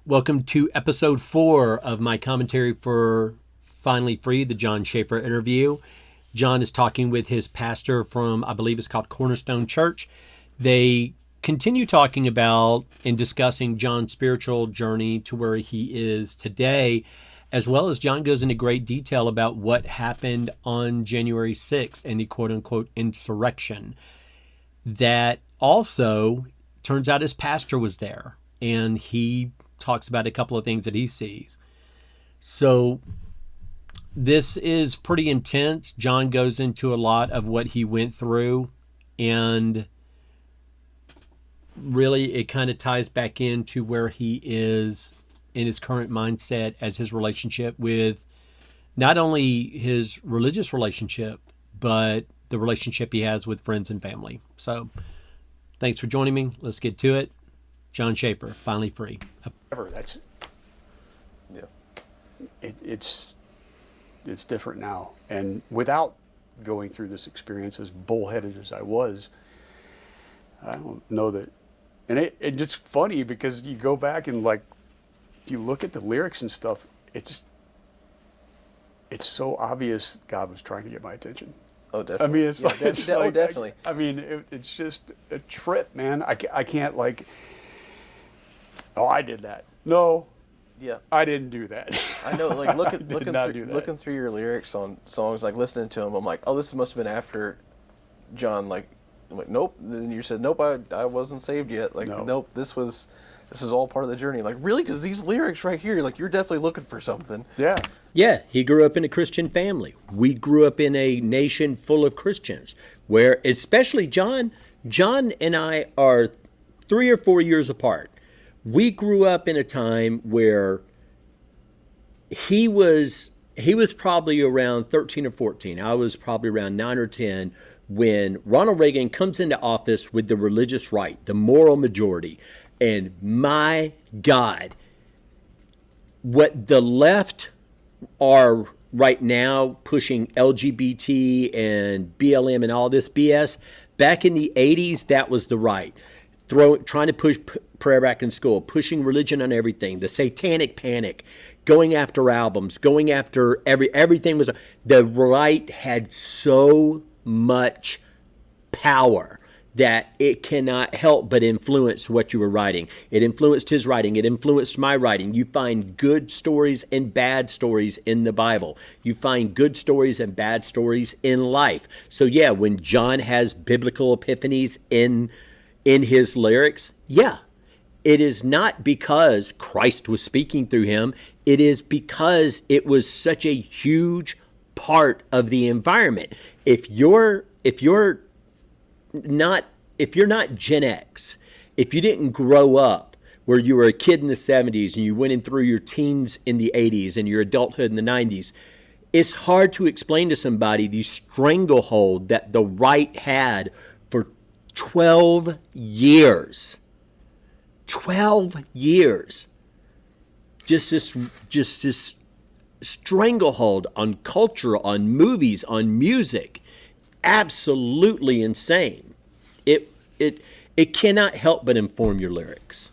Welcome to episode 4 of my commentary for Finally Free, the Jon Schaffer interview. Jon is talking with his pastor from, I believe it's called Cornerstone Church. They continue talking about and discussing Jon's spiritual journey to where he is today, as well as Jon goes into great detail about what happened on January 6th and the quote-unquote insurrection. That also turns out his pastor was there, and he talks about a couple of things that he sees. So this is pretty intense. Jon goes into a lot of what he went through, and really it kind of ties back into where he is in his current mindset as his relationship with not only his religious relationship, but the relationship he has with friends and family. So thanks for joining me. Let's get to it. Jon Schaffer, Finally Free. That's yeah. It's different now, and without going through this experience, as bullheaded as I was, I don't know that. And it's funny because you go back and you look at the lyrics and stuff. It's so obvious God was trying to get my attention. Oh, definitely. I mean, definitely. I mean, it's just a trip, man. I can't oh, I did that. No. Yeah. I didn't do that. I know, looking through your lyrics on songs, listening to them, I'm like, oh, this must have been after Jon, I'm like, nope. Then you said, nope, I wasn't saved yet. No. Nope, this is all part of the journey. Really? Because these lyrics right here, you're definitely looking for something. Yeah. Yeah, he grew up in a Christian family. We grew up in a nation full of Christians, where especially Jon and I are 3 or 4 years apart. We grew up in a time where he was probably around 13 or 14. I was probably around 9 or 10 when Ronald Reagan comes into office with the religious right, the moral majority. And my God, what the left are right now pushing LGBT and BLM and all this BS, back in the 80s, that was the right. Trying to push prayer back in school, pushing religion on everything, the satanic panic, going after albums, going after everything was. The right had so much power that it cannot help but influence what you were writing. It influenced his writing. It influenced my writing. You find good stories and bad stories in the Bible. You find good stories and bad stories in life. So yeah, when Jon has biblical epiphanies in his lyrics, yeah, it is not because Christ was speaking through him. It is because it was such a huge part of the environment. If you're not Gen X, if you didn't grow up where you were a kid in the 70s and you went in through your teens in the 80s and your adulthood in the 90s, it's hard to explain to somebody the stranglehold that the right had for 12 years. 12 years. Just this stranglehold on culture, on movies, on music. Absolutely insane. It cannot help but inform your lyrics.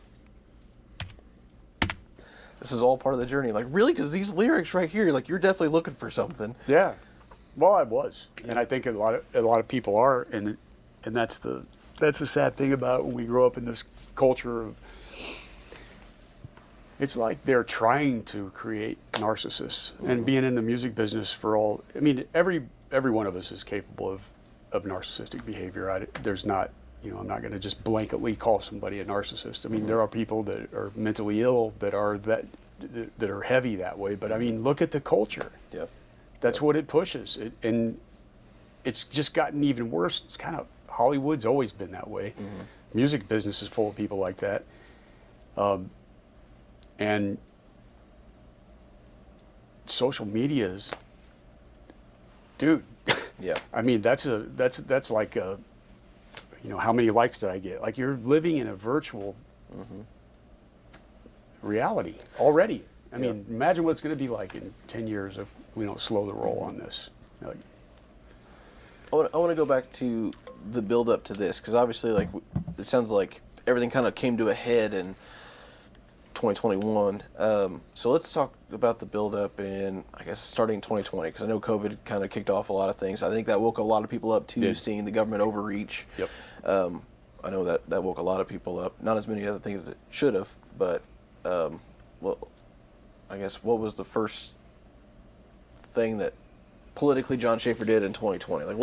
This is all part of the journey. Really? Because these lyrics right here, you're definitely looking for something. Yeah. Well, I was, and I think a lot of people are, and that's the sad thing about when we grow up in this culture of. It's like they're trying to create narcissists, and being in the music business for all. I mean, every one of us is capable of narcissistic behavior. There's not, I'm not going to just blanketly call somebody a narcissist. I mean, there are people that are mentally ill that are heavy that way. But I mean, look at the culture. Yep. That's what it pushes. And it's just gotten even worse. It's kind of Hollywood's always been that way. Mm-hmm. Music business is full of people like that. And social media is, dude. Yeah. I mean, that's like how many likes did I get? You're living in a virtual reality already. I mean, imagine what it's going to be like in 10 years if we don't slow the roll on this. I want to go back to the build up to this, because obviously, it sounds like everything kind of came to a head in 2021. So let's talk about the build-up in, I guess, starting 2020, because I know COVID kind of kicked off a lot of things. I think that woke a lot of people up, too, seeing the government overreach. Yep. I know that woke a lot of people up. Not as many other things as it should have, but, well, I guess, what was the first thing that politically Jon Schaffer did in 2020? Like,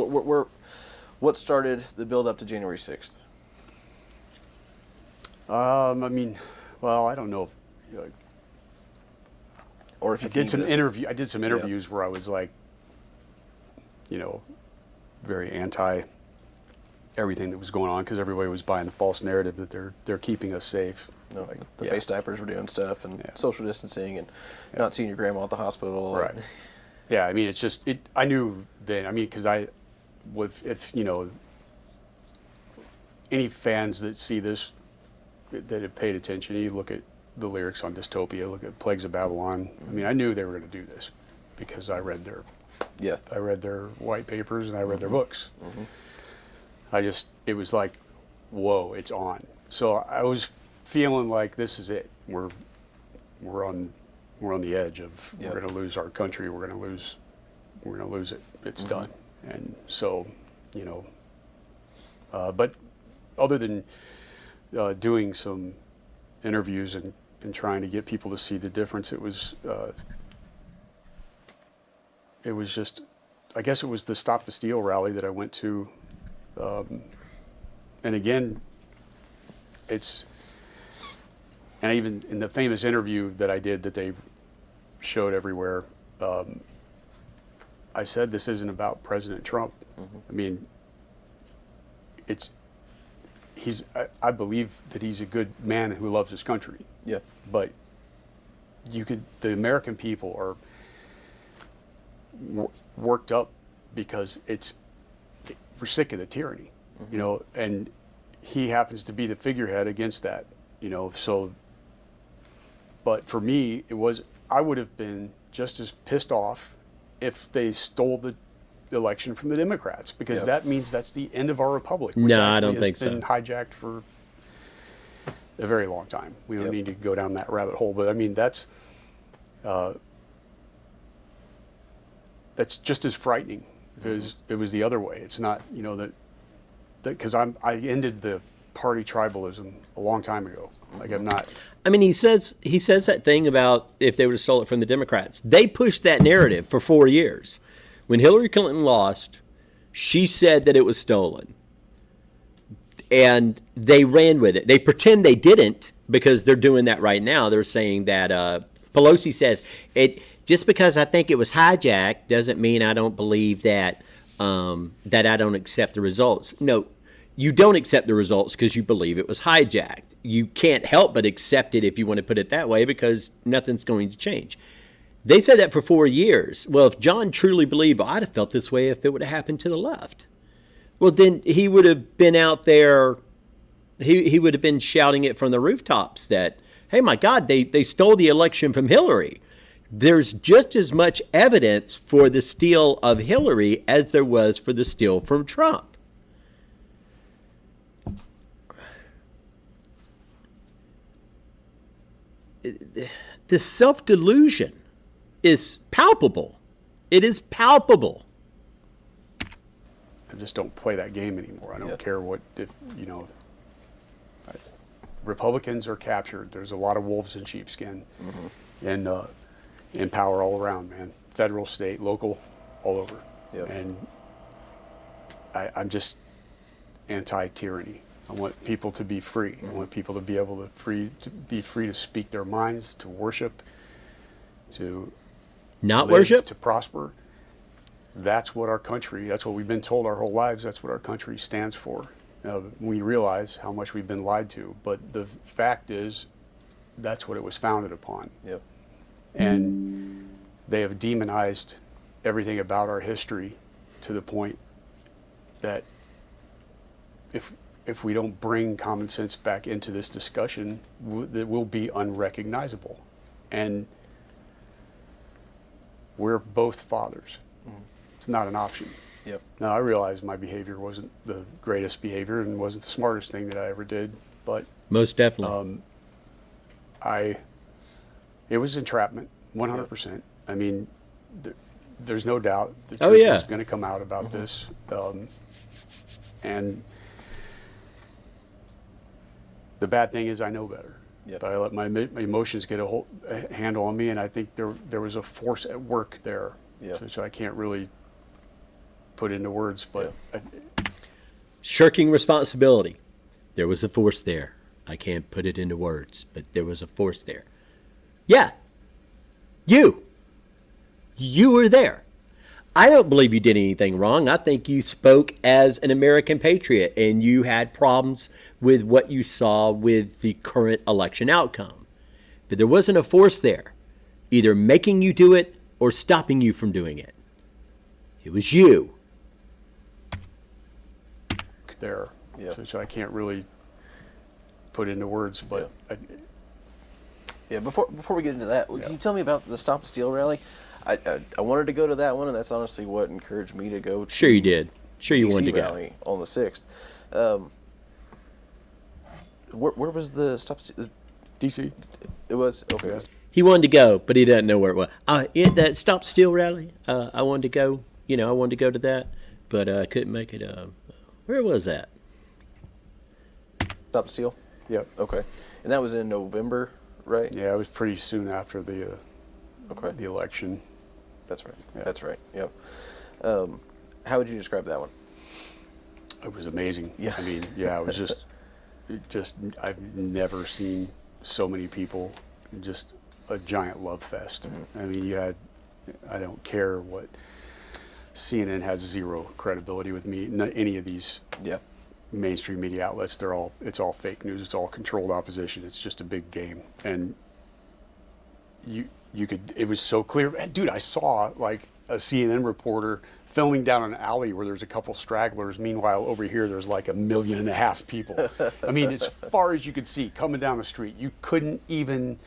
what started the build-up to January 6th? I mean, well, I don't know if, Or if you I did some interviews Yeah. where I was like, very anti everything that was going on, because everybody was buying the false narrative that they're keeping us safe. No, Like, the yeah. face diapers were doing stuff, and Yeah. social distancing, and not seeing your grandma at the hospital. Right. Yeah, I mean, it's just I knew then. I mean, because if any fans that see this that have paid attention, you look at the lyrics on Dystopia, look at Plagues of Babylon. I mean, I knew they were going to do this because I read their white papers and I read their books. It was like, whoa, it's on. So I was feeling like this is it. We're on the edge of we're going to lose our country. We're going to lose it. It's done. And so, but other than doing some interviews and trying to get people to see the difference, it was just, I guess it was the Stop the Steal rally that I went to. And again, and even in the famous interview that I did that they showed everywhere, I said this isn't about President Trump. I mean, I believe that he's a good man who loves his country. Yeah. But the American people are worked up because we're sick of the tyranny, and he happens to be the figurehead against that, so. But for me, I would have been just as pissed off if they stole the election from the Democrats, because that means that's the end of our republic. Which No, I don't think has been hijacked for a very long time. We don't need to go down that rabbit hole, but I mean that's just as frightening. If it was the other way. It's not, because I ended the party tribalism a long time ago. Like I'm not. I mean, he says that thing about if they would have stole it from the Democrats. They pushed that narrative for 4 years. When Hillary Clinton lost, she said that it was stolen. And they ran with it. They pretend they didn't, because they're doing that right now. They're saying that Pelosi says, just because I think it was hijacked doesn't mean I don't believe that that I don't accept the results. No, you don't accept the results because you believe it was hijacked. You can't help but accept it, if you want to put it that way, because nothing's going to change. They said that for 4 years. Well, if John truly believed, I'd have felt this way if it would have happened to the left. Well, then he would have been out there, he would have been shouting it from the rooftops that, hey, my God, they stole the election from Hillary. There's just as much evidence for the steal of Hillary as there was for the steal from Trump. The self-delusion is palpable. It is palpable. I just don't play that game anymore. I don't care Republicans are captured. There's a lot of wolves in sheepskin, and in power all around, man. Federal, state, local, all over. Yep. And I'm just anti-tyranny. I want people to be free. I want people to be able to be free to speak their minds, to worship, to not live, worship, to prosper. That's what we've been told our whole lives. That's what our country stands for. We realize how much we've been lied to, but the fact is, that's what it was founded upon. Yep. And they have demonized everything about our history to the point that if we don't bring common sense back into this discussion, that will be unrecognizable. And we're both fathers. It's not an option. Yep. Now, I realize my behavior wasn't the greatest behavior and wasn't the smartest thing that I ever did, but most definitely. it was entrapment, 100%. I mean, there's no doubt the Oh, truth yeah. is going to come out about this. And the bad thing is I know better. Yep. But I let my emotions get a handle on me, and I think there was a force at work there, Yep. which I can't really put into words. But Shirking responsibility. There was a force there. I can't put it into words, but there was a force there. Yeah. You were there. I don't believe you did anything wrong. I think you spoke as an American patriot and you had problems with what you saw with the current election outcome. But there wasn't a force there, either making you do it or stopping you from doing it. It was you. there, Yep. so I can't really put into words. But Yeah, before we get into that, can you tell me about the Stop the Steal rally? I wanted to go to that one, and that's honestly what encouraged me to go to Sure you did. Sure you DC wanted to go. rally on the 6th. Where was the Stop the Steal? DC, It was, okay. Yeah. He wanted to go, but he doesn't know where it was. That Stop Steal rally, I wanted to go. I wanted to go to that, but I couldn't make it. Where was that? Stop the Steal? yep, Okay. And that was in November, right? yeah, it was pretty soon after the Okay. election. That's right. Yeah. That's right. Yep. How would you describe that one? It was amazing. Yeah. I mean, yeah, it was just I've never seen so many people, just a giant love fest. Mm-hmm. I mean, I don't care what, CNN has zero credibility with me. Any of these Yeah. mainstream media outlets, it's all fake news. It's all controlled opposition. It's just a big game. And it was so clear. And dude, I saw like a CNN reporter filming down an alley where there's a couple stragglers. Meanwhile, over here, there's like 1.5 million people. I mean, as far as you could see coming down the street, you couldn't even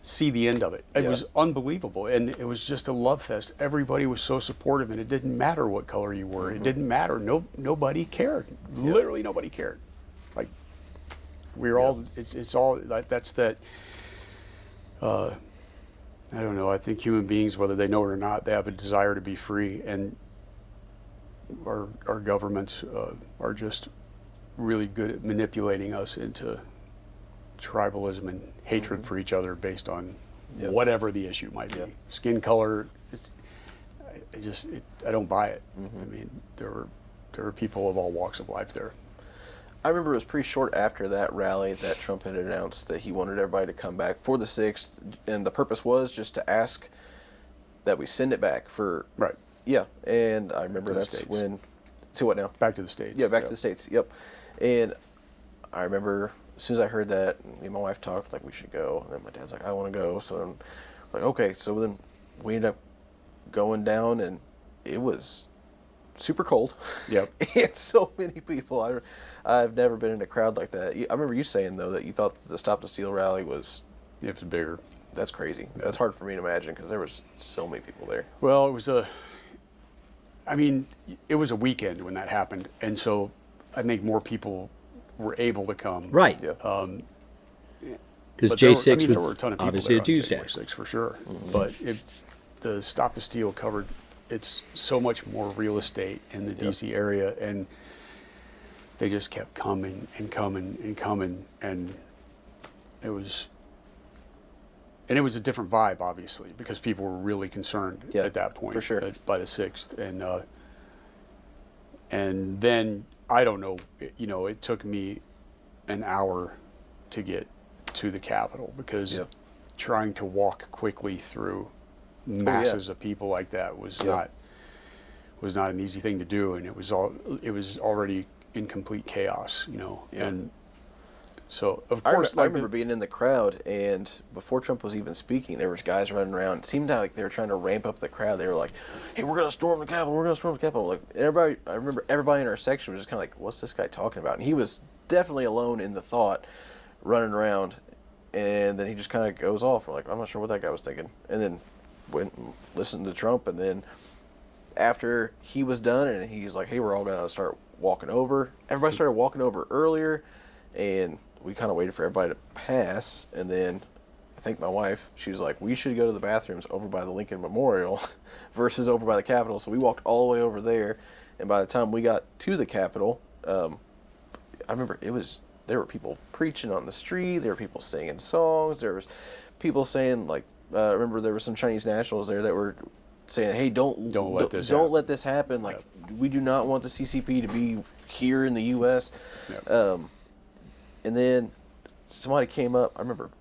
see the end of it. It Yeah. was unbelievable. And it was just a love fest. Everybody was so supportive, and it didn't matter what color you were. It didn't matter. Nobody cared. Literally nobody cared. Like, we were all, it's all, that's that, I don't know. I think human beings, whether they know it or not, they have a desire to be free, and our governments are just really good at manipulating us into tribalism and hatred for each other based on Yep. whatever the issue might be. Yep. Skin color. I don't buy it. I mean, there were people of all walks of life there. I remember it was pretty short after that rally that Trump had announced that he wanted everybody to come back for the 6th, and the purpose was just to ask that we send it back for... Right. Yeah, and I remember To the that's States. when... See what now? Back to the States. Yeah, back to Yep. the States, yep. And I remember as soon as I heard that, me and my wife talked, like, we should go. And then my dad's like, I want to go. So I'm like, okay. So then we ended up going down, and it was super cold. Yep. And so many people. I've never been in a crowd like that. I remember you saying, though, that you thought the Stop the Steal rally was... It was bigger. That's crazy. That's hard for me to imagine because there was so many people there. Well, it was it was a weekend when that happened, and so I think more people were able to come. Right. Yeah. Because But there J6 there were a was ton of people obviously there a on Tuesday. January 6th for sure. But the Stop the Steal covered, it's so much more real estate in the DC area, and they just kept coming and coming and coming, and it was a different vibe, obviously, because people were really concerned Yeah, at that point for sure. by the 6th. And then, I don't know, it took me an hour to get to the Capitol because Yep. trying to walk quickly through masses of people like that was Yep. not an easy thing to do, and it was already in complete chaos, Yeah. and so of I course remember being in the crowd, and before Trump was even speaking, there was guys running around. It seemed like they were trying to ramp up the crowd. They were like, "Hey, we're gonna storm the Capitol. We're gonna storm the Capitol." Like everybody, I remember everybody in our section was just kind of like, "What's this guy talking about?" And he was definitely alone in the thought, running around, and then he just kind of goes off. We're like, "I'm not sure what that guy was thinking," and then went and listened to Trump, and then after he was done, and he was like, "Hey, we're all gonna start walking over." Everybody started walking over earlier, and we kind of waited for everybody to pass, and then I think my wife, she was like, we should go to the bathrooms over by the Lincoln Memorial versus over by the Capitol. So we walked all the way over there, and by the time we got to the Capitol, I remember there were people preaching on the street, there were people singing songs, there was people saying, like, I remember there were some Chinese nationals there that were saying, hey, don't let this happen. Like, we do not want the CCP to be here in the U.S. Yep. And then somebody came up, I remember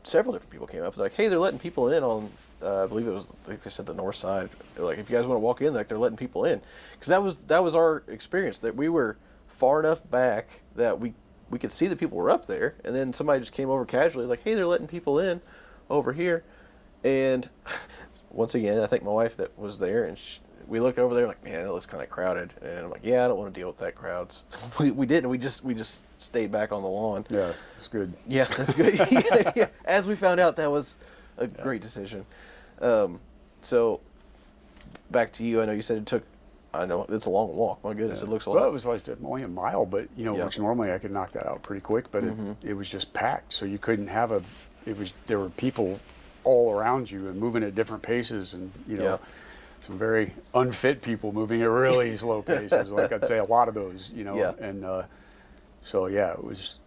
several different people came up, like, hey, they're letting people in on, I believe it was, like they said, the north side. They're like, if you guys want to walk in, like, they're letting people in. Because that was our experience, that we were far enough back that we could see the people were up there, and then somebody just came over casually, like, hey, they're letting people in over here. And once again, I think my wife that was there, and we looked over there like, man, it looks kind of crowded. And I'm like, yeah, I don't want to deal with that crowd. So we didn't. We just stayed back on the lawn. Yeah, it's good. Yeah, that's good. Yeah. As we found out, that was a great decision. So back to you. I know you said it took. I know it's a long walk. My goodness, it looks a lot. Well, it was like only a mile, but which normally I could knock that out pretty quick. But it was just packed, so you couldn't have there were people all around you and moving at different paces, and some very unfit people moving at really slow paces. Like I'd say a lot of those, and so yeah, it was.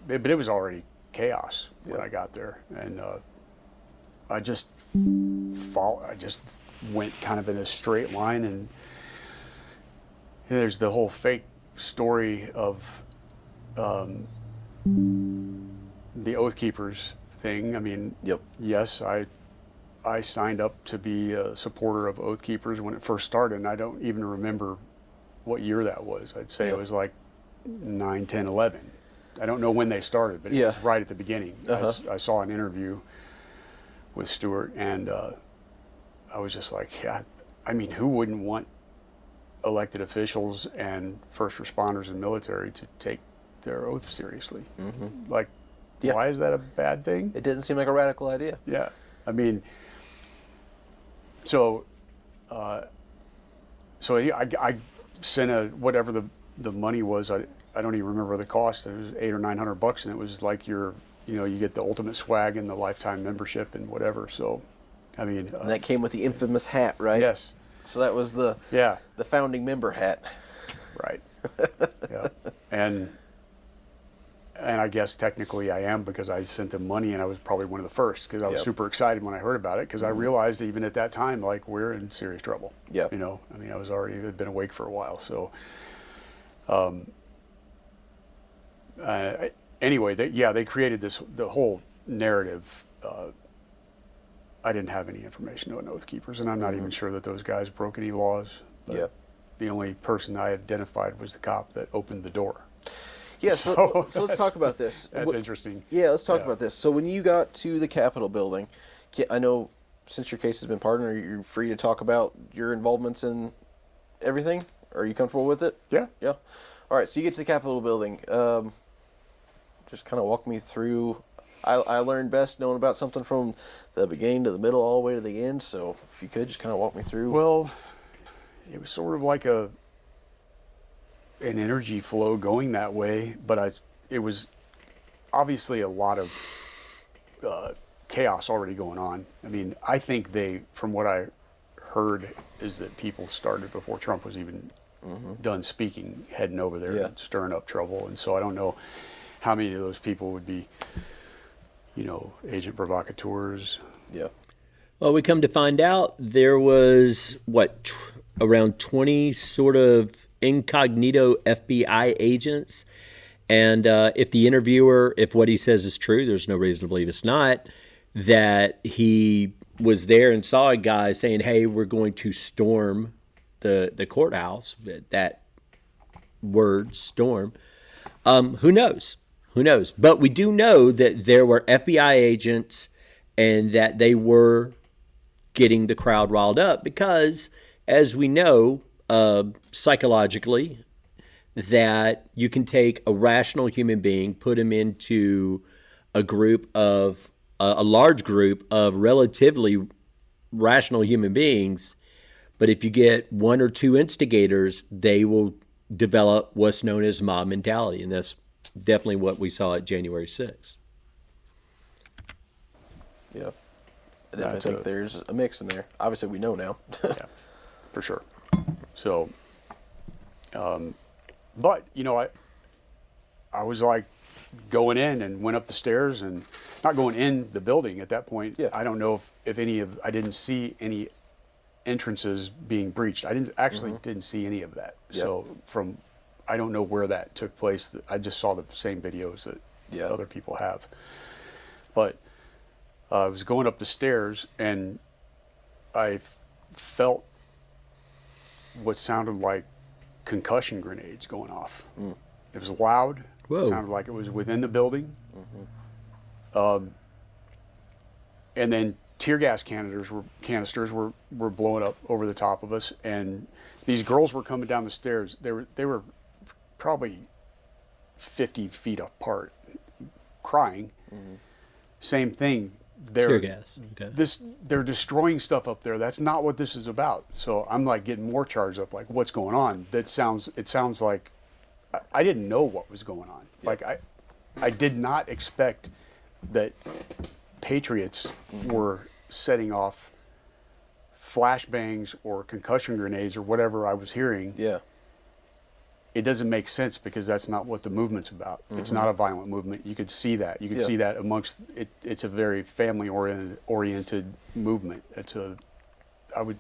But it was already chaos when I got there, and I just went kind of in a straight line, and there's the whole fake story of the Oath Keepers thing. I mean, yes, I signed up to be a supporter of Oath Keepers when it first started, and I don't even remember what year that was. I'd say it was like 9, 10, 11. I don't know when they started, but it was right at the beginning. I saw an interview with Stewart, and I was just like, yeah, I mean, who wouldn't want elected officials and first responders and military to take their oath seriously? Like, why is that a bad thing? It didn't seem like a radical idea. Yeah, I mean, so I sent whatever the money was. I don't even remember the cost. It was $800 or $900, and it was like you get the ultimate swag and the lifetime membership and whatever. So, I mean, and that came with the infamous hat, right? Yes. So that was the founding member hat. Right. Yeah. And I guess technically I am, because I sent them money, and I was probably one of the first, because I was super excited when I heard about it, because I realized even at that time, like, we're in serious trouble. Yeah. I mean, had been awake for a while. So, anyway, they created the whole narrative. I didn't have any information on Oath Keepers, and I'm not even sure that those guys broke any laws. But the only person I identified was the cop that opened the door. Yeah, so let's talk about this. That's interesting. Yeah, let's talk about this. So when you got to the Capitol building, I know since your case has been pardoned, are you free to talk about your involvements in everything? Are you comfortable with it? Yeah. Yeah. All right, so you get to the Capitol building. Just kind of walk me through. I learned best knowing about something from the beginning to the middle all the way to the end, so if you could just kind of walk me through. Well, it was sort of like an energy flow going that way, but it was obviously a lot of chaos already going on. I mean, I think from what I heard, is that people started before Trump was even done speaking, heading over there and stirring up trouble. And so I don't know how many of those people would be, agent provocateurs. Yeah. Well, we come to find out there was, around 20 sort of incognito FBI agents. And if what he says is true, there's no reason to believe it's not, that he was there and saw a guy saying, hey, we're going to storm the courthouse. That word, storm. Who knows? Who knows? But we do know that there were FBI agents and that they were getting the crowd riled up because, as we know, psychologically, that you can take a rational human being, put him into a large group of relatively rational human beings, but if you get one or two instigators, they will develop what's known as mob mentality, and that's definitely what we saw at January 6th. Yeah. I definitely think there's a mix in there. Obviously, we know now. Yeah, for sure. So, but I was like going in and went up the stairs and not going in the building at that point. Yeah. I don't know if I didn't see any entrances being breached. I didn't see any of that. Yep. So I don't know where that took place. I just saw the same videos that other people have. But I was going up the stairs and I felt what sounded like concussion grenades going off. It was loud. Whoa. It sounded like it was within the building. And then tear gas canisters were blowing up over the top of us, and these girls were coming down the stairs. They were probably 50 feet apart, crying. Same thing. Tear gas. Okay. They're destroying stuff up there. That's not what this is about. So I'm like getting more charged up. Like, what's going on? It sounds like I didn't know what was going on. Like I did not expect that patriots were setting off flashbangs or concussion grenades or whatever I was hearing. Yeah. It doesn't make sense because that's not what the movement's about. It's not a violent movement. You could see that. You could see that amongst it. It's a very family oriented movement. I would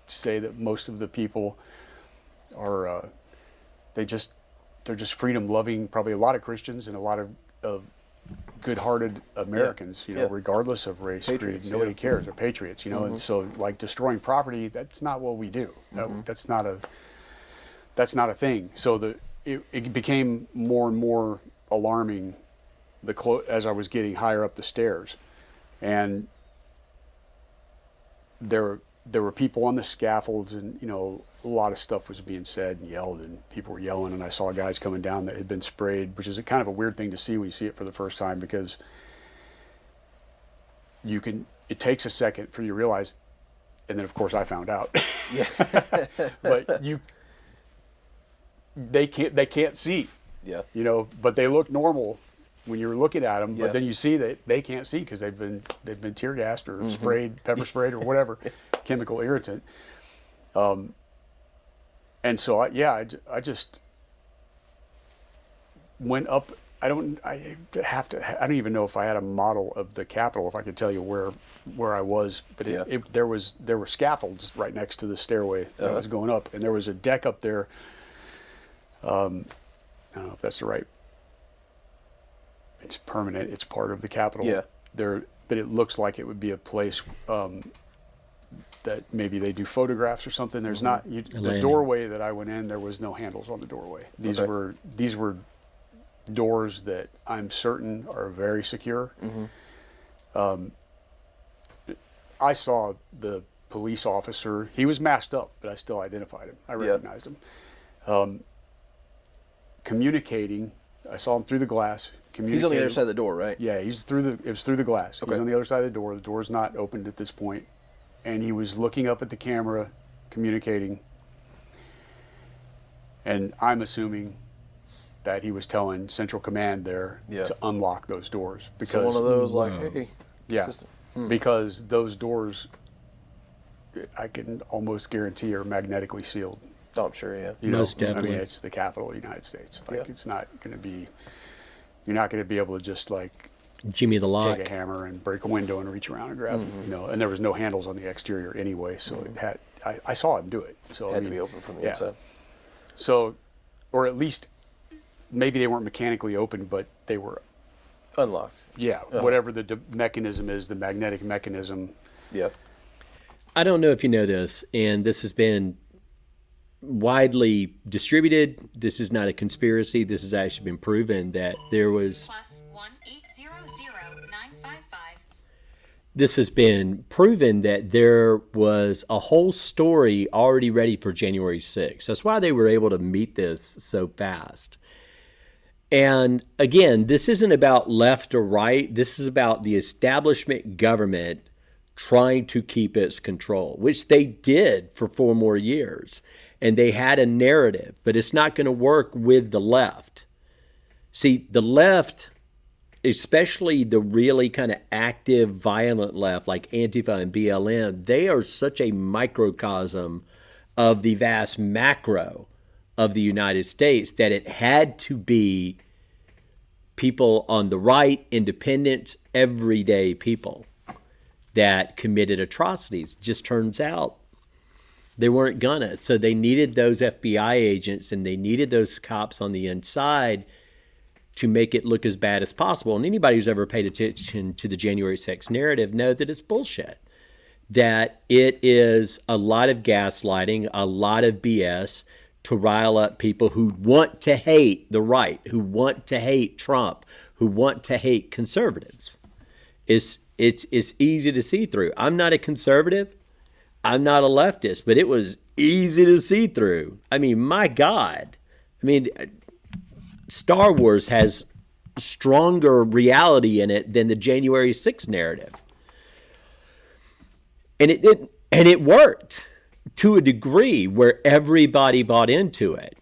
say that most of the people are they're just freedom loving. Probably a lot of Christians and a lot of good-hearted Americans. Regardless of race, Patriots, creed, nobody cares. They're patriots. And so like destroying property, that's not what we do. That's not a thing. So it became more and more alarming as I was getting higher up the stairs, and there were people on the scaffolds, and a lot of stuff was being said and yelled, and people were yelling, and I saw guys coming down that had been sprayed, which is kind of a weird thing to see when you see it for the first time, because it takes a second for you to realize, and then of course I found out. But they can't see. Yeah. But they look normal when you're looking at them. Yeah. But then you see that they can't see because they've been tear gassed or sprayed, pepper sprayed or whatever chemical irritant. And so I just went up. I don't even know if I had a model of the Capitol, if I could tell you where I was, but there were scaffolds right next to the stairway that I was going up, and there was a deck up there. I don't know if that's the right. It's permanent. It's part of the Capitol. Yeah. But it looks like it would be a place that maybe they do photographs or something. There's not the doorway that I went in. There was no handles on the doorway. These were doors that I'm certain are very secure. I saw the police officer. He was masked up, but I still identified him. I recognized him. Communicating. I saw him through the glass. He's on the other side of the door, right? Yeah, it was through the glass. Okay. He's on the other side of the door. The door's not opened at this point. And he was looking up at the camera, communicating. And I'm assuming that he was telling Central Command there to unlock those doors. Because So one of those like, hey. Yeah, because those doors, I can almost guarantee, are magnetically sealed. Oh, I'm sure, yeah. Most definitely. I mean, it's the capital of the United States. Like, Yeah. it's not going to be, you're not going to be able to just like Jimmy the Lock. take a hammer and break a window and reach around and grab it, and there was no handles on the exterior anyway, so it had, I saw him do it. So It had to be open from the inside. So, or at least maybe they weren't mechanically open, but they were, Unlocked. whatever the mechanism is, the magnetic mechanism. Yeah. I don't know if you know this, and this has been widely distributed. This is not a conspiracy. This has actually been proven that there was. This has been proven that there was a whole story already ready for January 6th. That's why they were able to meet this so fast. And again, this isn't about left or right. This is about the establishment government trying to keep its control, which they did for 4 more years. And they had a narrative, but it's not going to work with the left. See, the left especially the really kind of active, violent left, like Antifa and BLM, they are such a microcosm of the vast macro of the United States that it had to be people on the right, independents, everyday people that committed atrocities. Just turns out they weren't gonna. So they needed those FBI agents and they needed those cops on the inside to make it look as bad as possible. And anybody who's ever paid attention to the January 6th narrative know that it's bullshit. That it is a lot of gaslighting, a lot of BS to rile up people who want to hate the right, who want to hate Trump, who want to hate conservatives. It's easy to see through. I'm not a conservative. I'm not a leftist, but it was easy to see through. I mean, my God. I mean, Star Wars has stronger reality in it than the January 6th narrative. And it worked to a degree where everybody bought into it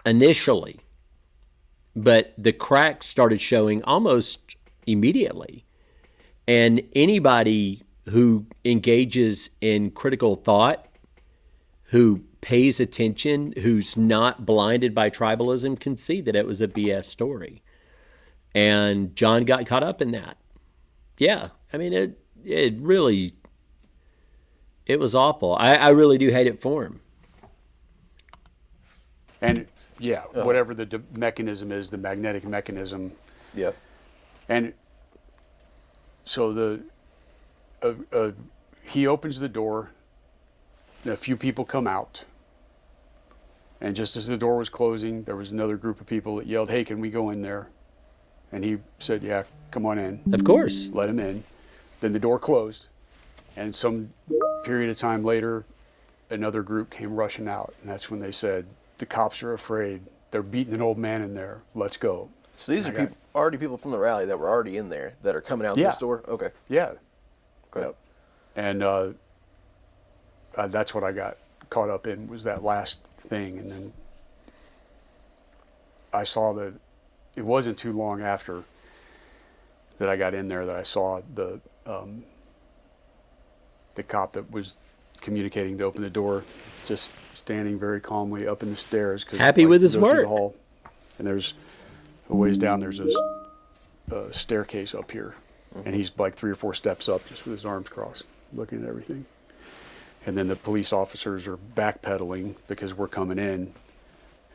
initially. But the cracks started showing almost immediately. And anybody who engages in critical thought, who pays attention, who's not blinded by tribalism, can see that it was a BS story. And John got caught up in that. Yeah, I mean, it really, it was awful. I really do hate it for him. And yeah, whatever the mechanism is, the magnetic mechanism. Yep. And so he opens the door, a few people come out, and just as the door was closing, there was another group of people that yelled, "Hey, can we go in there?" And he said, "Yeah, come on in." Of course. Let him in. Then the door closed, and some period of time later, another group came rushing out, and that's when they said, "The cops are afraid. They're beating an old man in there. Let's go." So these are already people from the rally that were already in there that are coming out this door? Okay. Yeah. Okay. Yep. And that's what I got caught up in, was that last thing. And then I saw it wasn't too long after that I got in there that I saw the cop that was communicating to open the door just standing very calmly up in the stairs. Happy with his work. The hall, and there's a ways down, there's a staircase up here. And he's like 3 or 4 steps up just with his arms crossed, looking at everything. And then the police officers are backpedaling because we're coming in.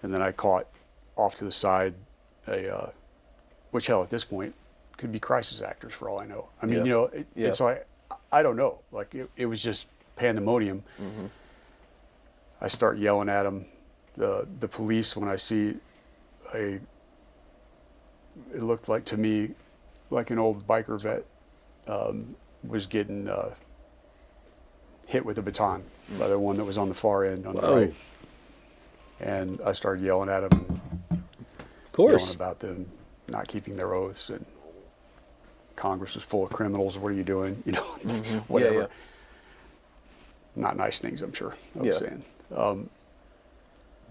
And then I caught off to the side which hell at this point could be crisis actors for all I know. I mean, it's like, I don't know. Like it was just pandemonium. Mm-hmm. I start yelling at them. The police, when I see it looked like to me like an old biker vet was getting hit with a baton by the one that was on the far end on the right. And I started yelling at them. Of course. Yelling about them not keeping their oaths, and Congress is full of criminals. What are you doing? Whatever. Yeah. Not nice things, I'm sure. I was saying.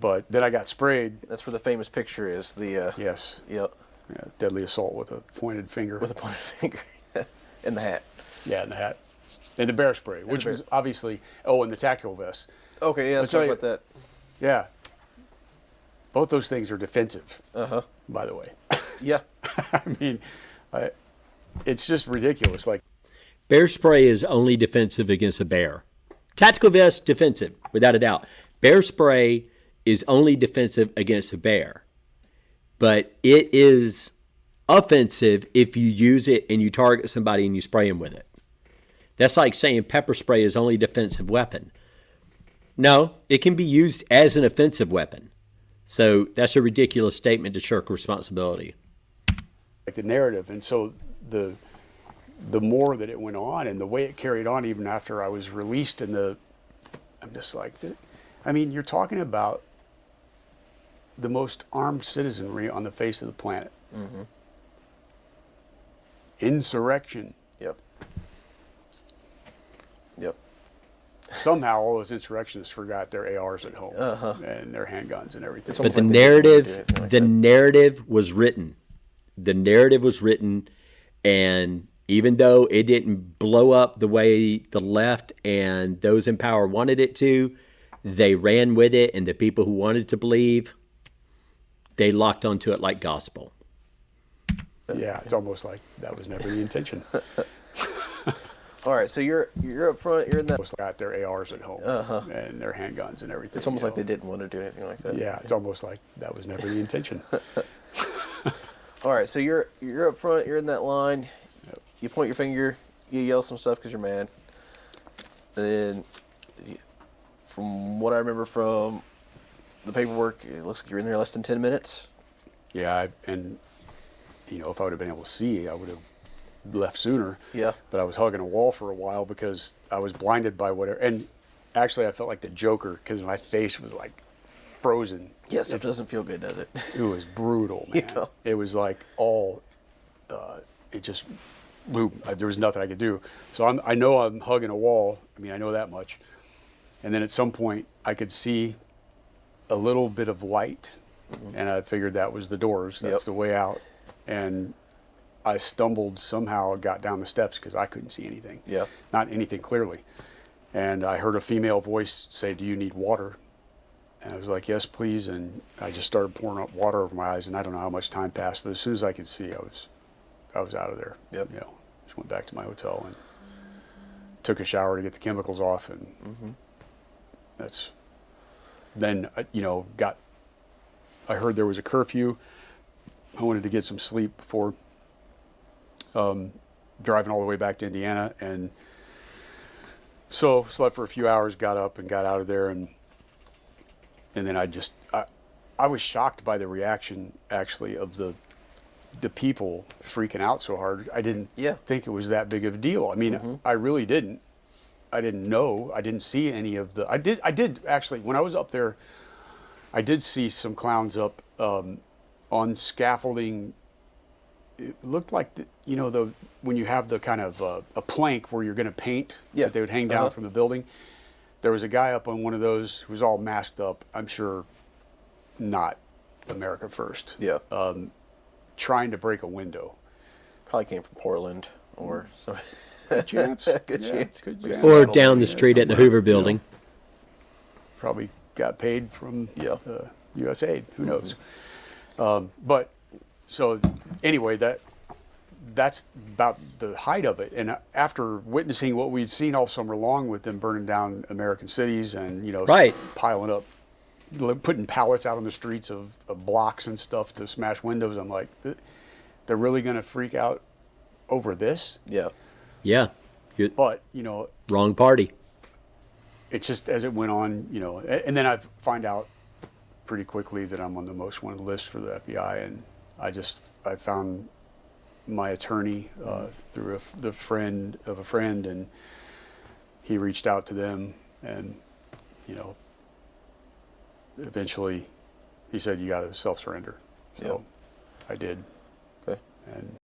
But then I got sprayed. That's where the famous picture is. Yes. Yep. Yeah, deadly assault with a pointed finger. With a pointed finger. In the hat. Yeah, in the hat. And the bear spray, which was obviously, and the tactical vest. Okay, yeah, let's talk about that. Yeah. Both those things are defensive, by the way. Yeah. I mean, it's just ridiculous. Like, bear spray is only defensive against a bear. Tactical vest, defensive, without a doubt. Bear spray is only defensive against a bear. But it is offensive if you use it and you target somebody and you spray them with it. That's like saying pepper spray is only a defensive weapon. No, it can be used as an offensive weapon. So that's a ridiculous statement to shirk responsibility. Like the narrative. And so the more that it went on and the way it carried on even after I was released I'm just like, I mean, you're talking about the most armed citizenry on the face of the planet. Mm-hmm. Insurrection. Yep. Somehow all those insurrectionists forgot their ARs at home and their handguns and everything. But the narrative was written. the narrative was written, and even though it didn't blow up the way the left and those in power wanted it to, they ran with it, and the people who wanted to believe, they locked onto it like gospel. Yeah, it's almost like that was never the intention. All right, so you're up front. You're in that. Almost got their ARs at home and their handguns and everything. It's almost like they didn't want to do anything like that. Yeah, it's almost like that was never the intention. All right, so you're up front. You're in that line. Yep. You point your finger. You yell some stuff because you're mad. And then, from what I remember from the paperwork, it looks like you're in there less than 10 minutes. Yeah, and if I would have been able to see, I would have left sooner. Yeah. But I was hugging a wall for a while because I was blinded by whatever. And actually, I felt like the Joker because my face was like frozen. Yes, it doesn't feel good, does it? It was brutal, man. Yeah. It was like it just, boom. There was nothing I could do. So I know I'm hugging a wall. I mean, I know that much. And then at some point, I could see a little bit of light, and I figured that was the doors. That's the way out. And I stumbled somehow, got down the steps because I couldn't see anything. Yeah. Not anything clearly. And I heard a female voice say, "Do you need water?" And I was like, "Yes, please." And I just started pouring up water over my eyes, and I don't know how much time passed, but as soon as I could see, I was out of there. Yep. Just went back to my hotel and took a shower to get the chemicals off, and that's then I heard there was a curfew. I wanted to get some sleep before driving all the way back to Indiana, and so slept for a few hours, got up and got out of there, and then I was shocked by the reaction actually of the people freaking out so hard. I didn't think it was that big of a deal. I mean, I really didn't. I didn't know. I didn't see any of the. I did actually when I was up there. I did see some clowns up on scaffolding. It looked like when you have the kind of a plank where you're going to paint that they would hang down from the building. There was a guy up on one of those who was all masked up. I'm sure not America First. Yeah. Trying to break a window. Probably came from Portland or something. Good chance. Good chance. Or down the street at the Hoover Building. Probably got paid from USAID. Who knows? Mm-hmm. But so anyway, that's about the height of it. And after witnessing what we'd seen all summer long with them burning down American cities and piling up, putting pallets out on the streets of blocks and stuff to smash windows, I'm like, they're really going to freak out over this? Yeah. Yeah. But Wrong party. it's just as it went on, and then I find out pretty quickly that I'm on the most wanted list for the FBI, and I found my attorney through the friend of a friend, and he reached out to them, and eventually he said, "You got to self-surrender." So I did. Okay. And